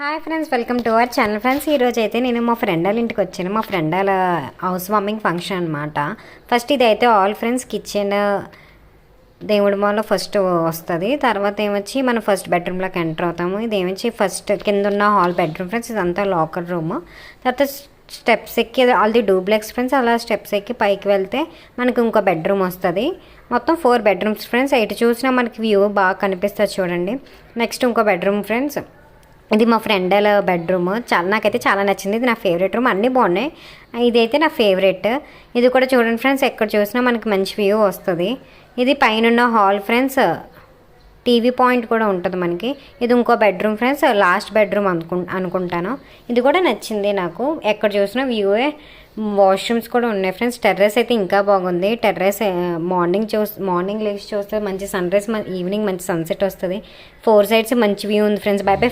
Hi friends, welcome to our channel. Friends, ఈరోజు అయితే నేను మా ఫ్రెండ్ వాళ్ళ ఇంటికి వచ్చాను. మా ఫ్రెండ్ వాళ్ళ హౌస్ వార్మింగ్ ఫంక్షన్ అనమాట. ఫస్ట్ ఇది అయితే ఆల్ ఫ్రెండ్స్ కిచెన్ దేవుడి మాలో ఫస్ట్ వస్తుంది. తర్వాత ఏమొచ్చి మనం ఫస్ట్ బెడ్రూమ్లోకి ఎంటర్ అవుతాము. ఇది ఏమొచ్చి ఫస్ట్ కింద ఉన్న హాల్ బెడ్రూమ్ ఫ్రెండ్స్. ఇదంతా లాకర్ రూమ్. తర్వాత స్టెప్స్ ఎక్కి ఆల్ది డూప్లెక్స్ ఫ్రెండ్స్. అలా స్టెప్స్ ఎక్కి పైకి వెళ్తే మనకు ఇంకో బెడ్రూమ్ వస్తుంది. మొత్తం 4 బెడ్రూమ్స్ ఫ్రెండ్స్. ఎటు చూసినా మనకి వ్యూ బాగా కనిపిస్తుంది చూడండి. నెక్స్ట్ ఇంకో బెడ్రూమ్ ఫ్రెండ్స్. ఇది మా ఫ్రెండ్ వాళ్ళ బెడ్రూమ్. నాకైతే చాలా నచ్చింది. ఇది నా ఫేవరెట్ రూమ్. అన్నీ బాగున్నాయి, ఇదైతే నా ఫేవరెట్. ఇది కూడా చూడండి ఫ్రెండ్స్, ఎక్కడ చూసినా మనకి మంచి వ్యూ వస్తుంది. ఇది పైన హాల్ ఫ్రెండ్స్. టీవీ పాయింట్ కూడా ఉంటుంది మనకి. ఇది ఇంకో బెడ్రూమ్ ఫ్రెండ్స్, లాస్ట్ బెడ్రూమ్ అనుకుంటాను. ఇది కూడా నచ్చింది నాకు. ఎక్కడ చూసినా వ్యూవే. వాష్రూమ్స్ కూడా ఉన్నాయి ఫ్రెండ్స్. టెర్రస్ అయితే ఇంకా బాగుంది. టెర్రస్ మార్నింగ్ లేచి చూస్తే మంచి సన్ రైజ్, ఈవినింగ్ మంచి సన్సెట్ వస్తుంది. 4 సైడ్స్ మంచి వ్యూ ఉంది ఫ్రెండ్స్. By by.